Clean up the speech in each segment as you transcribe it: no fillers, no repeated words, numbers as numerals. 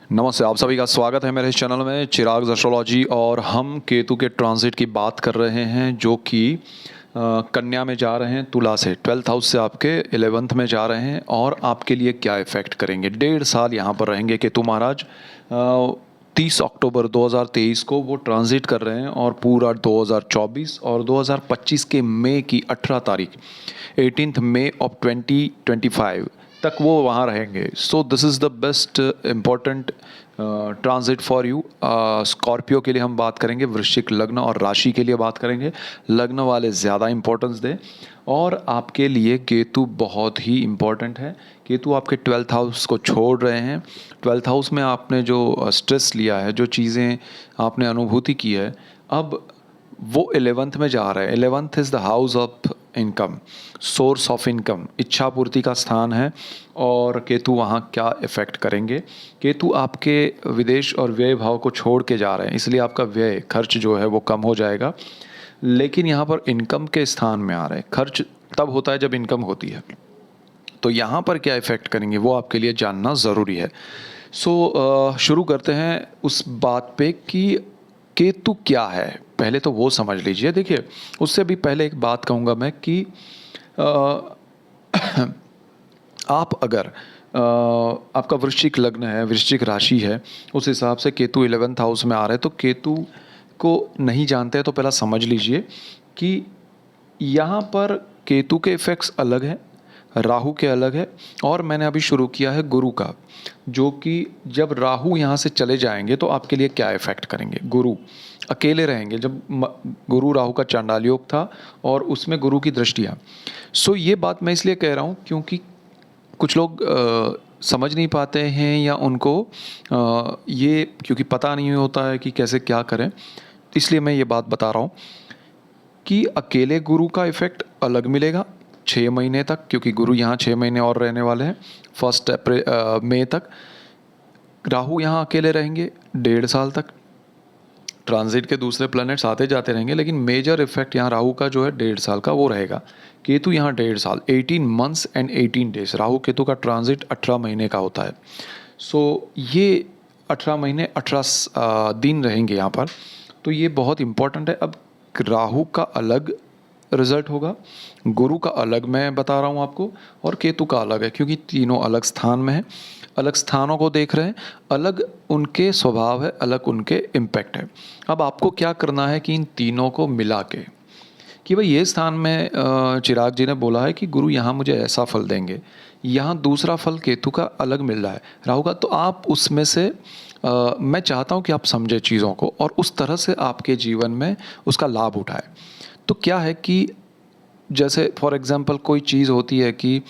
नमस्ते, आप सभी का स्वागत है मेरे इस चैनल में चिराग एस्ट्रोलॉजी। और हम केतु के ट्रांजिट की बात कर रहे हैं जो कि कन्या में जा रहे हैं, तुला से 12th हाउस से आपके 11th में जा रहे हैं। और आपके लिए क्या इफ़ेक्ट करेंगे, 1.5 साल यहाँ पर रहेंगे केतु महाराज। 30 अक्टूबर 2023 को वो ट्रांजिट कर रहे हैं और पूरा 2024 और 2025 के मई की 18 तारीख 18th मई ऑफ 2025 तक वो वहाँ रहेंगे। So this is the best important transit for you. Scorpio के लिए हम बात करेंगे, वृश्चिक लग्न और राशि के लिए बात करेंगे। लग्न वाले ज़्यादा इंपॉर्टेंस दें। और आपके लिए केतु बहुत ही इम्पॉर्टेंट है। केतु आपके 12th हाउस को छोड़ रहे हैं। 12th हाउस में आपने जो स्ट्रेस लिया है, जो चीज़ें आपने अनुभूति की है, अब वो 11th में जा रहे हैं। 11th is the house of income, source of income, इच्छा पूर्ति का स्थान है। और केतु वहाँ क्या इफ़ेक्ट करेंगे, केतु आपके विदेश और व्यय भाव को छोड़ के जा रहे हैं, इसलिए आपका व्यय खर्च जो है वो कम हो जाएगा। लेकिन यहाँ पर इनकम के स्थान में आ रहे हैं। खर्च तब होता है जब इनकम होती है। तो यहाँ पर क्या इफ़ेक्ट करेंगे वो आपके लिए जानना ज़रूरी है। शुरू करते हैं उस बात पे कि केतु क्या है, पहले तो वो समझ लीजिए। देखिए, उससे भी पहले एक बात कहूँगा मैं कि आप अगर आपका वृश्चिक लग्न है, वृश्चिक राशि है, उस हिसाब से केतु 11th हाउस में आ रहे हैं। तो केतु को नहीं जानते हैं तो पहला समझ लीजिए कि यहाँ पर केतु के इफ़ेक्ट्स अलग हैं, राहु के अलग है। और मैंने अभी शुरू किया है गुरु का, जो कि जब राहु यहाँ से चले जाएंगे तो आपके लिए क्या इफ़ेक्ट करेंगे। गुरु अकेले रहेंगे, जब गुरु राहु का चांडाल योग था और उसमें गुरु की दृष्टियाँ। ये बात मैं इसलिए कह रहा हूँ क्योंकि कुछ लोग समझ नहीं पाते हैं या उनको ये क्योंकि पता नहीं होता है कि कैसे क्या करें, इसलिए मैं ये बात बता रहा हूँ कि अकेले गुरु का इफ़ेक्ट अलग मिलेगा 6 महीने तक, क्योंकि गुरु यहाँ 6 महीने और रहने वाले हैं। 1 मई तक राहु यहाँ अकेले रहेंगे 1.5 साल तक। ट्रांजिट के दूसरे प्लैनेट्स आते जाते रहेंगे, लेकिन मेजर इफेक्ट यहाँ राहु का जो है 1.5 साल का वो रहेगा। केतु यहाँ 1.5 साल, 18 months and 18 days. Rahu Ketu का ट्रांजिट 18 महीने का होता है। ये 18 महीने 18 दिन रहेंगे यहाँ पर। तो ये बहुत इम्पोर्टेंट है। अब राहु का अलग रिजल्ट होगा, गुरु का अलग मैं बता रहा हूँ आपको, और केतु का अलग है, क्योंकि तीनों अलग स्थान में हैं, अलग स्थानों को देख रहे हैं, अलग उनके स्वभाव है, अलग उनके इम्पैक्ट है। अब आपको क्या करना है कि इन तीनों को मिला के कि भाई ये स्थान में चिराग जी ने बोला है कि गुरु यहाँ मुझे ऐसा फल देंगे, यहाँ दूसरा फल केतु का अलग मिल रहा है, राहु का, तो आप उसमें से मैं चाहता हूँ कि आप समझे चीज़ों को और उस तरह से आपके जीवन में उसका लाभ उठाएं। तो क्या है कि जैसे फॉर एग्ज़ाम्पल कोई चीज़ होती है कि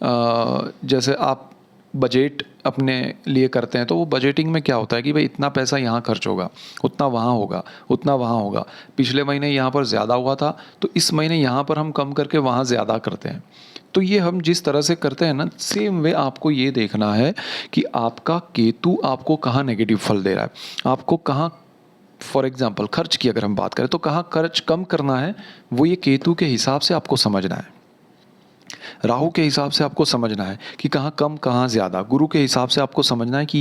जैसे आप बजट अपने लिए करते हैं, तो वो बजटिंग में क्या होता है कि भाई इतना पैसा यहाँ खर्च होगा, उतना वहाँ होगा, उतना वहाँ होगा। पिछले महीने यहाँ पर ज़्यादा हुआ था तो इस महीने यहाँ पर हम कम करके वहाँ ज़्यादा करते हैं। तो ये हम जिस तरह से करते हैं ना, सेम वे आपको ये देखना है कि आपका केतु आपको कहाँ नेगेटिव फल दे रहा है, आपको कहाँ, फॉर एग्जाम्पल खर्च की अगर हम बात करें तो कहाँ खर्च कम करना है, वो ये केतु के हिसाब से आपको समझना है। राहु के हिसाब से आपको समझना है कि कहाँ कम कहाँ ज़्यादा। गुरु के हिसाब से आपको समझना है कि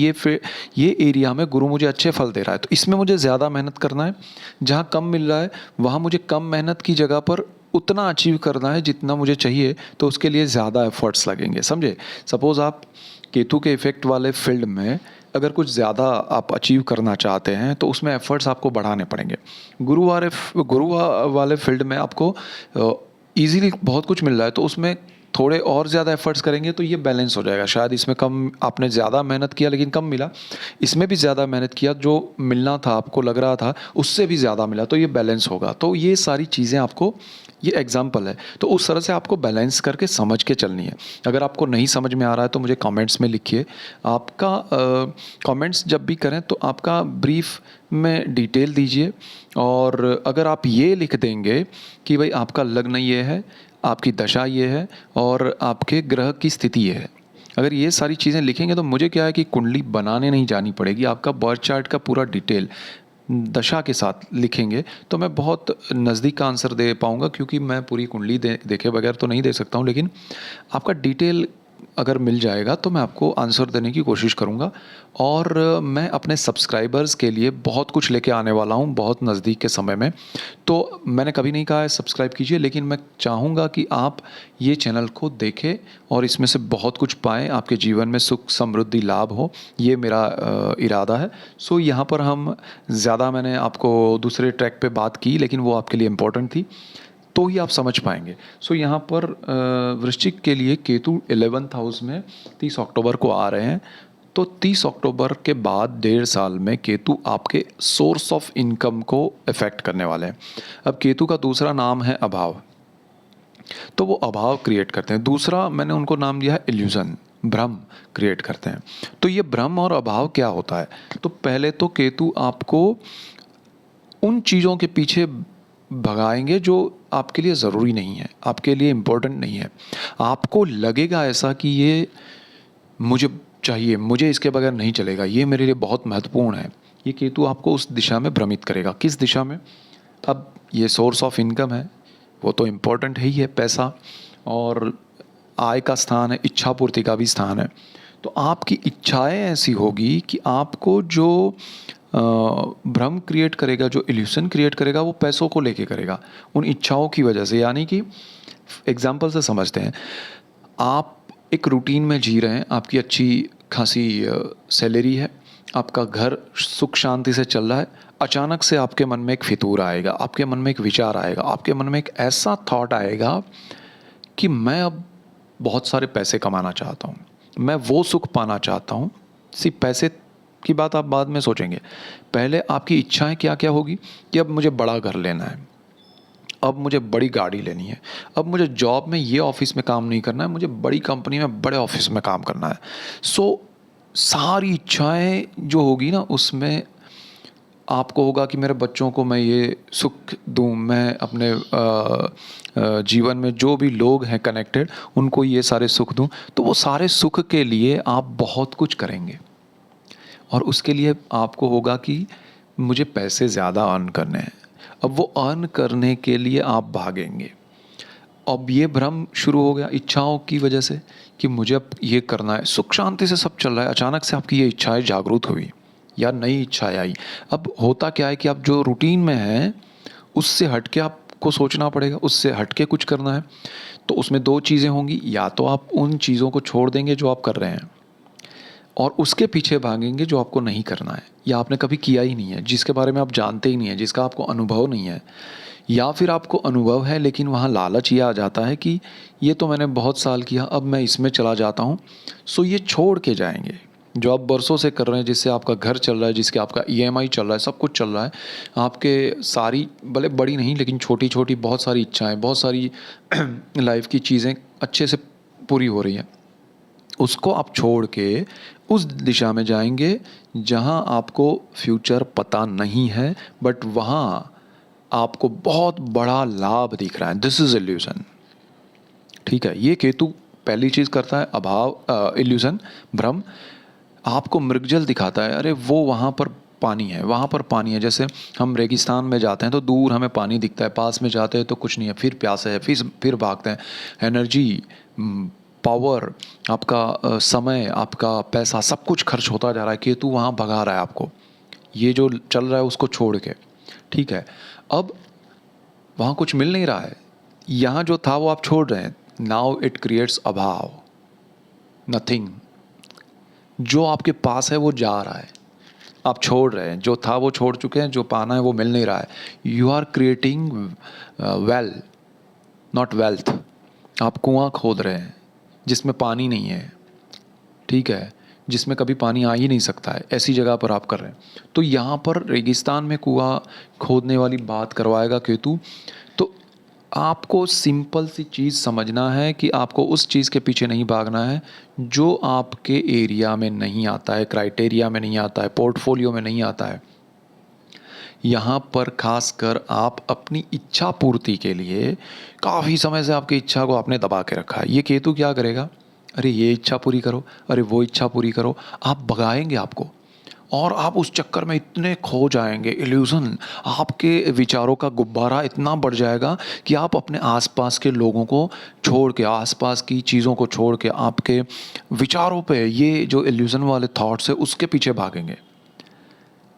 ये एरिया में गुरु मुझे अच्छे फल दे रहा है तो इसमें मुझे ज़्यादा मेहनत करना है। जहाँ कम मिल रहा है वहाँ मुझे कम मेहनत की जगह पर उतना अचीव करना है जितना मुझे चाहिए, तो उसके लिए ज़्यादा एफर्ट्स लगेंगे। समझे? सपोज़ आप केतु के इफ़ेक्ट वाले फील्ड में अगर कुछ ज़्यादा आप अचीव करना चाहते हैं तो उसमें एफर्ट्स आपको बढ़ाने पड़ेंगे। गुरु वाले फील्ड में आपको ईज़िली बहुत कुछ मिल रहा है तो उसमें थोड़े और ज़्यादा एफर्ट्स करेंगे तो ये बैलेंस हो जाएगा। शायद इसमें कम आपने ज़्यादा मेहनत किया लेकिन कम मिला, इसमें भी ज़्यादा मेहनत किया, जो मिलना था आपको लग रहा था उससे भी ज़्यादा मिला, तो ये बैलेंस होगा। तो ये सारी चीज़ें आपको, ये एग्जाम्पल है, तो उस तरह से आपको बैलेंस करके समझ के चलनी है। अगर आपको नहीं समझ में आ रहा है तो मुझे कमेंट्स में लिखिए। आपका कमेंट्स जब भी करें तो आपका ब्रीफ में डिटेल दीजिए। और अगर आप ये लिख देंगे कि भाई आपका लग्न ये है, आपकी दशा ये है और आपके ग्रह की स्थिति ये है, अगर ये सारी चीज़ें लिखेंगे तो मुझे क्या है कि कुंडली बनाने नहीं जानी पड़ेगी। आपका बर्थ चार्ट का पूरा डिटेल दशा के साथ लिखेंगे तो मैं बहुत नज़दीक का आंसर दे पाऊँगा, क्योंकि मैं पूरी कुंडली देखे बगैर तो नहीं दे सकता हूँ, लेकिन आपका डिटेल अगर मिल जाएगा तो मैं आपको आंसर देने की कोशिश करूँगा। और मैं अपने सब्सक्राइबर्स के लिए बहुत कुछ लेके आने वाला हूँ बहुत नज़दीक के समय में। तो मैंने कभी नहीं कहा है सब्सक्राइब कीजिए, लेकिन मैं चाहूँगा कि आप ये चैनल को देखें और इसमें से बहुत कुछ पाएँ, आपके जीवन में सुख समृद्धि लाभ हो, ये मेरा इरादा है। सो यहाँ पर हम ज़्यादा मैंने आपको दूसरे ट्रैक पे बात की, लेकिन वो आपके लिए इम्पोर्टेंट थी, तो ही आप समझ पाएंगे। सो यहाँ पर वृश्चिक के लिए केतु 11th हाउस में 30 अक्टूबर को आ रहे हैं। तो 30 अक्टूबर के बाद 1.5 साल में केतु आपके सोर्स ऑफ इनकम को इफ़ेक्ट करने वाले हैं। अब केतु का दूसरा नाम है अभाव, तो वो अभाव क्रिएट करते हैं। दूसरा मैंने उनको नाम दिया है इल्यूज़न, भ्रम क्रिएट करते हैं। तो ये भ्रम और अभाव क्या होता है? तो पहले तो केतु आपको उन चीज़ों के पीछे भगाएंगे जो आपके लिए ज़रूरी नहीं है, आपके लिए इम्पोर्टेंट नहीं है। आपको लगेगा ऐसा कि ये मुझे चाहिए, मुझे इसके बगैर नहीं चलेगा, ये मेरे लिए बहुत महत्वपूर्ण है। ये केतु आपको उस दिशा में भ्रमित करेगा। किस दिशा में? अब ये सोर्स ऑफ इनकम है, वो तो इम्पोर्टेंट है ही है, पैसा और आय का स्थान है, इच्छा पूर्ति का भी स्थान है। तो आपकी इच्छाएं ऐसी होगी कि आपको जो भ्रम क्रिएट करेगा, जो इल्यूशन क्रिएट करेगा, वो पैसों को लेके करेगा, उन इच्छाओं की वजह से। यानी कि एग्जाम्पल से समझते हैं, आप एक रूटीन में जी रहे हैं, आपकी अच्छी खासी सैलरी है, आपका घर सुख शांति से चल रहा है, अचानक से आपके मन में एक फितूर आएगा, आपके मन में एक विचार आएगा, आपके मन में एक ऐसा थॉट आएगा कि मैं अब बहुत सारे पैसे कमाना चाहता हूँ, मैं वो सुख पाना चाहता हूँ। सिर्फ पैसे की बात आप बाद में सोचेंगे, पहले आपकी इच्छाएं क्या क्या होगी कि अब मुझे बड़ा घर लेना है, अब मुझे बड़ी गाड़ी लेनी है, अब मुझे जॉब में ये ऑफिस में काम नहीं करना है, मुझे बड़ी कंपनी में बड़े ऑफिस में काम करना है। सो सारी इच्छाएं जो होगी ना, उसमें आपको होगा कि मेरे बच्चों को मैं ये सुख दूं, मैं अपने जीवन में जो भी लोग हैं कनेक्टेड, उनको ये सारे सुख दूं। तो वो सारे सुख के लिए आप बहुत कुछ करेंगे और उसके लिए आपको होगा कि मुझे पैसे ज़्यादा अर्न करने हैं। अब वो अर्न करने के लिए आप भागेंगे। अब ये भ्रम शुरू हो गया इच्छाओं की वजह से कि मुझे अब ये करना है, सुख शांति से सब चल रहा है, अचानक से आपकी ये इच्छाएं जागरूक हुई या नई इच्छाएं आई। अब होता क्या है कि आप जो रूटीन में हैं उससे हट के आपको सोचना पड़ेगा, उससे हट के कुछ करना है। तो उसमें दो चीज़ें होंगी, या तो आप उन चीज़ों को छोड़ देंगे जो आप कर रहे हैं और उसके पीछे भागेंगे जो आपको नहीं करना है या आपने कभी किया ही नहीं है, जिसके बारे में आप जानते ही नहीं है, जिसका आपको अनुभव नहीं है। या फिर आपको अनुभव है लेकिन वहाँ लालच ये आ जाता है कि ये तो मैंने बहुत साल किया, अब मैं इसमें चला जाता हूँ। सो ये छोड़ के जाएंगे जो आप बरसों से कर रहे हैं, जिससे आपका घर चल रहा है, जिसके आपका ईएमआई चल रहा है, सब कुछ चल रहा है। आपके सारी भले बड़ी नहीं लेकिन छोटी छोटी बहुत सारी इच्छाएं, बहुत सारी लाइफ की चीज़ें अच्छे से पूरी हो रही हैं, उसको आप छोड़ के उस दिशा में जाएंगे जहां आपको फ्यूचर पता नहीं है, बट वहां आपको बहुत बड़ा लाभ दिख रहा है। This is illusion. ठीक है, ये केतु पहली चीज करता है, अभाव, इल्यूजन, भ्रम। आपको मृगजल दिखाता है, अरे वो वहां पर पानी है, वहां पर पानी है। जैसे हम रेगिस्तान में जाते हैं तो दूर हमें पानी दिखता है, पास में जाते हैं तो कुछ नहीं है, फिर प्यास है, फिर भागते हैं। एनर्जी, पावर, आपका समय, आपका पैसा, सब कुछ खर्च होता जा रहा है। केतु वहाँ भगा रहा है आपको, ये जो चल रहा है उसको छोड़ के। ठीक है, अब वहाँ कुछ मिल नहीं रहा है, यहाँ जो था वो आप छोड़ रहे हैं। नाउ इट क्रिएट्स अभाव, नथिंग। जो आपके पास है वो जा रहा है, आप छोड़ रहे हैं। जो था वो छोड़ चुके हैं, जो पाना है वो मिल नहीं रहा है। You are creating well, not wealth. आप कुआं खोद रहे हैं जिसमें पानी नहीं है, ठीक है, जिसमें कभी पानी आ ही नहीं सकता है, ऐसी जगह पर आप कर रहे हैं। तो यहाँ पर रेगिस्तान में कुआं खोदने वाली बात करवाएगा केतु। तो आपको सिंपल सी चीज़ समझना है कि आपको उस चीज़ के पीछे नहीं भागना है जो आपके एरिया में नहीं आता है, क्राइटेरिया में नहीं आता है, पोर्टफोलियो में नहीं आता है। यहाँ पर खासकर आप अपनी इच्छा पूर्ति के लिए काफ़ी समय से आपकी इच्छा को आपने दबा के रखा है। ये केतु क्या करेगा, अरे ये इच्छा पूरी करो, अरे वो इच्छा पूरी करो, आप भगाएंगे आपको। और आप उस चक्कर में इतने खो जाएंगे, इल्यूज़न, आपके विचारों का गुब्बारा इतना बढ़ जाएगा कि आप अपने आसपास के लोगों को छोड़ के, आसपास की चीज़ों को छोड़ के, आपके विचारों पे, ये जो इल्यूज़न वाले थॉट्स है उसके पीछे भागेंगे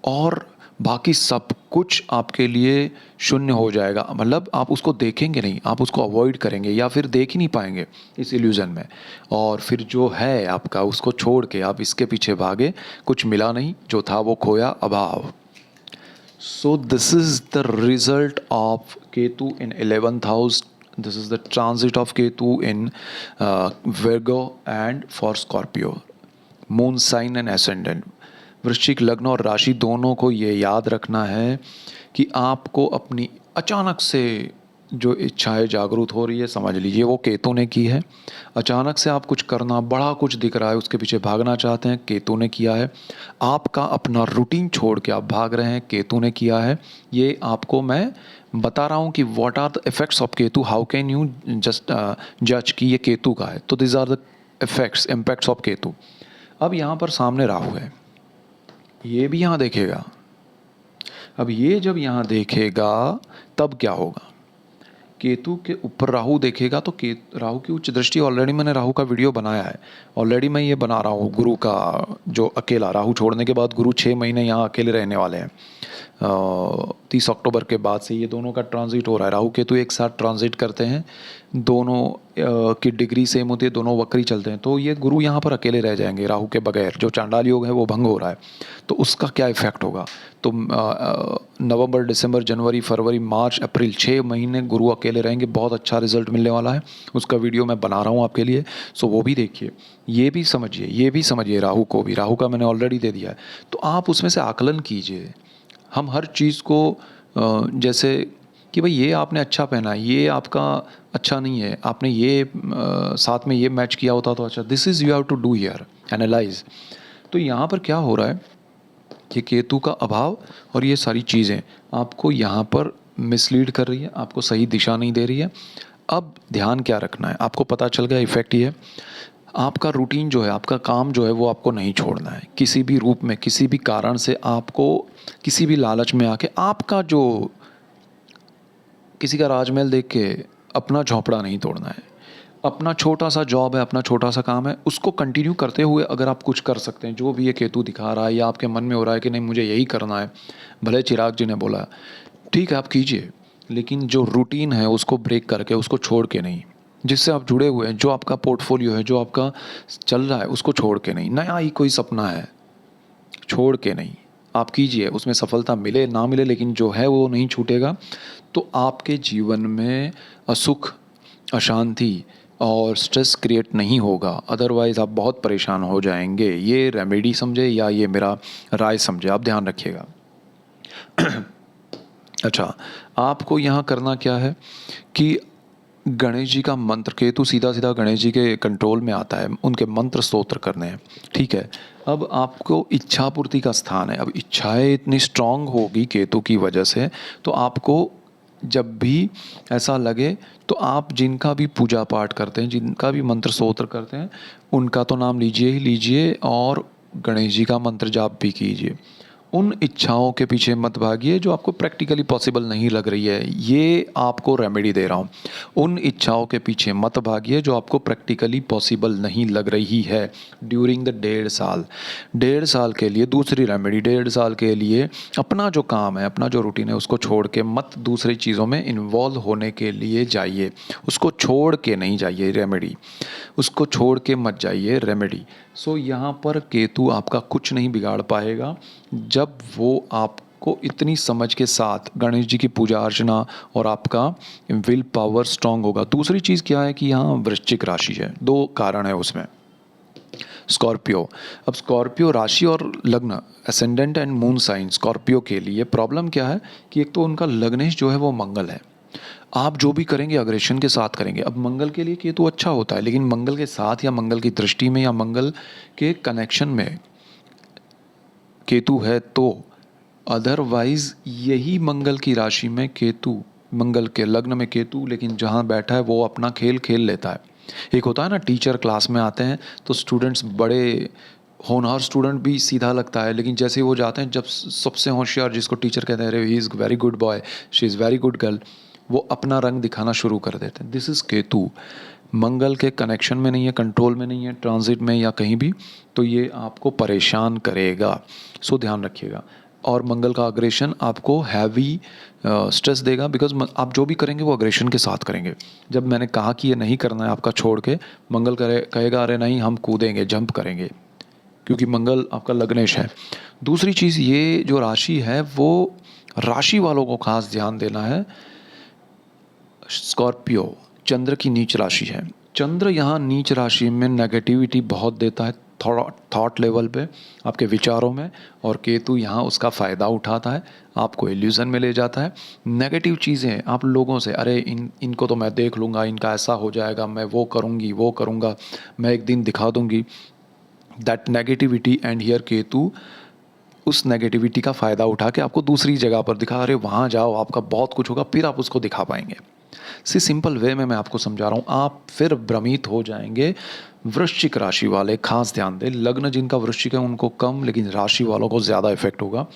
और बाकी सब कुछ आपके लिए शून्य हो जाएगा। मतलब आप उसको देखेंगे नहीं, आप उसको अवॉइड करेंगे या फिर देख ही नहीं पाएंगे इस इल्यूज़न में। और फिर जो है आपका, उसको छोड़ के आप इसके पीछे भागे, कुछ मिला नहीं, जो था वो खोया, अभाव। So this is the result of Ketu in 11th house. This is the transit of Ketu in Virgo and for Scorpio. Moon sign and ascendant. वृश्चिक लग्न और राशि दोनों को ये याद रखना है कि आपको अपनी अचानक से जो इच्छाएं जागरूक हो रही है, समझ लीजिए वो केतु ने की है। अचानक से आप कुछ करना, बड़ा कुछ दिख रहा है, उसके पीछे भागना चाहते हैं, केतु ने किया है। आपका अपना रूटीन छोड़ के आप भाग रहे हैं, केतु ने किया है। ये आपको मैं बता रहा हूँ कि what are the effects of Ketu, how can you just जज कि ये केतु का है। तो these are the effects, impacts of Ketu. अब यहाँ पर सामने राहु है, ये भी यहाँ देखेगा। अब ये जब यहाँ देखेगा तब क्या होगा, केतु के ऊपर राहु देखेगा तो राहु की उच्च दृष्टि, ऑलरेडी मैंने राहु का वीडियो बनाया है, ऑलरेडी मैं ये बना रहा हूँ गुरु का, जो अकेला राहु छोड़ने के बाद गुरु 6 महीने यहाँ अकेले रहने वाले हैं। 30 अक्टूबर के बाद से ये दोनों का ट्रांजिट हो रहा है। राहु केतु एक साथ ट्रांजिट करते हैं, दोनों की डिग्री सेम होती है, दोनों वक्री चलते हैं, तो ये गुरु यहाँ पर अकेले रह जाएंगे राहु के बगैर। जो चांडाल योग है वो भंग हो रहा है, तो उसका क्या इफेक्ट होगा। तो नवंबर, दिसंबर, जनवरी, फरवरी, मार्च, अप्रैल 6 महीने गुरु अकेले रहेंगे, बहुत अच्छा रिजल्ट मिलने वाला है। उसका वीडियो मैं बना रहा हूँ आपके लिए, सो वो भी देखिए। ये भी समझिए, ये भी समझिए, राहु को भी, राहु का मैंने ऑलरेडी दे दिया है, तो आप उसमें से आकलन कीजिए। हम हर चीज़ को जैसे कि भाई ये आपने अच्छा पहना है, ये आपका अच्छा नहीं है, आपने ये साथ में ये मैच किया होता तो अच्छा, this is you have to do here, analyze. तो यहाँ पर क्या हो रहा है कि केतु का अभाव और ये सारी चीज़ें आपको यहाँ पर मिसलीड कर रही है, आपको सही दिशा नहीं दे रही है। अब ध्यान क्या रखना है, आपको पता चल गया इफेक्ट ये है, आपका रूटीन जो है, आपका काम जो है वो आपको नहीं छोड़ना है किसी भी रूप में, किसी भी कारण से। आपको किसी भी लालच में आके आपका जो, किसी का राजमहल देख के अपना झोंपड़ा नहीं तोड़ना है। अपना छोटा सा जॉब है, अपना छोटा सा काम है, उसको कंटिन्यू करते हुए अगर आप कुछ कर सकते हैं, जो भी ये केतु दिखा रहा है या आपके मन में हो रहा है कि नहीं मुझे यही करना है, भले चिराग जी ने बोला, ठीक है आप कीजिए, लेकिन जो रूटीन है उसको ब्रेक करके, उसको छोड़ के नहीं। जिससे आप जुड़े हुए हैं, जो आपका पोर्टफोलियो है, जो आपका चल रहा है, उसको छोड़ के नहीं। नया ही कोई सपना है, छोड़ के नहीं, आप कीजिए, उसमें सफलता मिले ना मिले, लेकिन जो है वो नहीं छूटेगा। तो आपके जीवन में असुख, अशांति और स्ट्रेस क्रिएट नहीं होगा, अदरवाइज़ आप बहुत परेशान हो जाएंगे। ये रेमेडी समझे या ये मेरा राय समझे, आप ध्यान रखिएगा। अच्छा, आपको यहाँ करना क्या है कि गणेश जी का मंत्र, केतु सीधा सीधा गणेश जी के कंट्रोल में आता है, उनके मंत्र स्तोत्र करने हैं, ठीक है। अब आपको इच्छा पूर्ति का स्थान है, अब इच्छाएं इतनी स्ट्रांग होगी केतु की वजह से, तो आपको जब भी ऐसा लगे तो आप जिनका भी पूजा पाठ करते हैं, जिनका भी मंत्र स्तोत्र करते हैं, उनका तो नाम लीजिए ही लीजिए और गणेश जी का मंत्र जाप भी कीजिए। उन इच्छाओं के पीछे मत भागिए जो आपको प्रैक्टिकली पॉसिबल नहीं लग रही है, ये आपको रेमेडी दे रहा हूँ। उन इच्छाओं के पीछे मत भागिए जो आपको प्रैक्टिकली पॉसिबल नहीं लग रही है ड्यूरिंग द 1.5 साल के लिए। दूसरी रेमेडी, 1.5 साल के लिए अपना जो काम है, अपना जो रूटीन है, उसको छोड़ के मत दूसरी चीज़ों में इन्वॉल्व होने के लिए जाइए, उसको छोड़ के नहीं जाइए रेमेडी, उसको छोड़ के मत जाइए रेमेडी। सो यहाँ पर केतु आपका कुछ नहीं बिगाड़ पाएगा जब वो आपको इतनी समझ के साथ गणेश जी की पूजा अर्चना और आपका विल पावर स्ट्रांग होगा। दूसरी चीज़ क्या है कि यहाँ वृश्चिक राशि है, 2 कारण है उसमें। स्कॉर्पियो, अब स्कॉर्पियो राशि और लग्न, ascendant and moon sign Scorpio के लिए प्रॉब्लम क्या है कि एक तो उनका लग्नेश जो है वो मंगल है। आप जो भी करेंगे अग्रेशन के साथ करेंगे। अब मंगल के लिए केतु अच्छा होता है, लेकिन मंगल के साथ या मंगल की दृष्टि में या मंगल के कनेक्शन में केतु है तो अदरवाइज यही मंगल की राशि में केतु, मंगल के लग्न में केतु, लेकिन जहाँ बैठा है वो अपना खेल खेल लेता है। एक होता है ना, टीचर क्लास में आते हैं तो स्टूडेंट्स बड़े होनहार स्टूडेंट भी सीधा लगता है, लेकिन जैसे ही वो जाते हैं, जब सबसे होशियार जिसको टीचर कहते हैं, अरे he is very good boy, she is very good girl, वो अपना रंग दिखाना शुरू कर देते हैं। This is Ketu. मंगल के कनेक्शन में नहीं है, कंट्रोल में नहीं है, ट्रांजिट में या कहीं भी, तो ये आपको परेशान करेगा। सो ध्यान रखिएगा। और मंगल का अग्रेशन आपको हैवी स्ट्रेस देगा, बिकॉज आप जो भी करेंगे वो अग्रेशन के साथ करेंगे। जब मैंने कहा कि ये नहीं करना है आपका छोड़ के, मंगल कहेगा अरे नहीं हम कूदेंगे, जंप करेंगे, क्योंकि मंगल आपका लग्नेश है। दूसरी चीज़, ये जो राशि है वो राशि वालों को खास ध्यान देना है। स्कॉर्पियो चंद्र की नीच राशि है। चंद्र यहाँ नीच राशि में नेगेटिविटी बहुत देता है, थॉट लेवल पे, आपके विचारों में, और केतु यहाँ उसका फ़ायदा उठाता है, आपको इल्यूज़न में ले जाता है। नेगेटिव चीज़ें आप लोगों से, अरे इनको तो मैं देख लूँगा, इनका ऐसा हो जाएगा, मैं वो करूँगी, वो करूँगा, मैं एक दिन दिखा दूँगी, that negativity. And here Ketu उस नेगेटिविटी का फ़ायदा उठा के आपको दूसरी जगह पर दिखा, अरे वहाँ जाओ, आपका बहुत कुछ होगा, फिर आप उसको दिखा पाएंगे। सिंपल वे में मैं आपको समझा रहा हूँ, आप फिर भ्रमित हो जाएंगे। वृश्चिक राशि वाले खास ध्यान दें, लग्न जिनका वृश्चिक है उनको कम, लेकिन राशि वालों को ज़्यादा इफेक्ट होगा।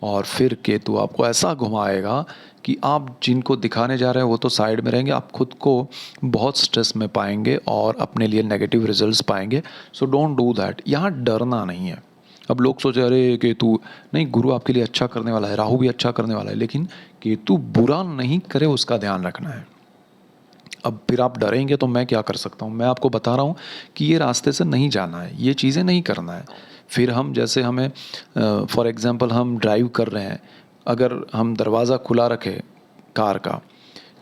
और फिर केतु आपको ऐसा घुमाएगा कि आप जिनको दिखाने जा रहे हैं वो तो साइड में रहेंगे, आप खुद को बहुत स्ट्रेस में पाएंगे और अपने लिए नेगेटिव रिजल्ट्स पाएंगे। So don't do that. यहाँ डरना नहीं है। अब लोग सोचे अरे केतु, नहीं, गुरु आपके लिए अच्छा करने वाला है, राहु भी अच्छा करने वाला है, लेकिन केतु बुरा नहीं करे उसका ध्यान रखना है। अब फिर आप डरेंगे तो मैं क्या कर सकता हूँ? मैं आपको बता रहा हूँ कि ये रास्ते से नहीं जाना है, ये चीज़ें नहीं करना है। फिर हम जैसे हमें फॉर एग्ज़ाम्पल हम ड्राइव कर रहे हैं, अगर हम दरवाज़ा खुला रखें कार का,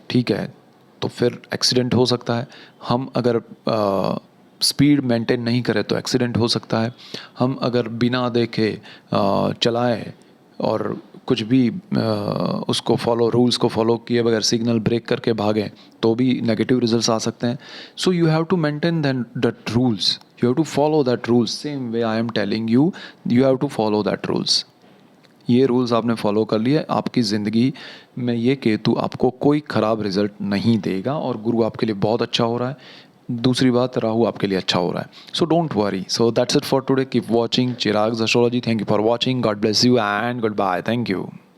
ठीक है, तो फिर एक्सीडेंट हो सकता है। हम अगर स्पीड मेंटेन नहीं करें तो एक्सीडेंट हो सकता है। हम अगर बिना देखे चलाएं और कुछ भी उसको रूल्स को फॉलो किए बगैर सिग्नल ब्रेक करके भागें तो भी नेगेटिव रिजल्ट्स आ सकते हैं। So you have to maintain that rules, you have to follow that rules, same way I am telling you, you have to follow that rules. ये रूल्स आपने फॉलो कर लिए, आपकी ज़िंदगी में ये केतु आपको कोई ख़राब रिजल्ट नहीं देगा, और गुरु आपके लिए बहुत अच्छा हो रहा है। दूसरी बात, राहु आपके लिए अच्छा हो रहा है। So don't worry. So that's it for today. Keep watching Chirag's astrology. Thank you for watching. God bless you and goodbye. Thank you.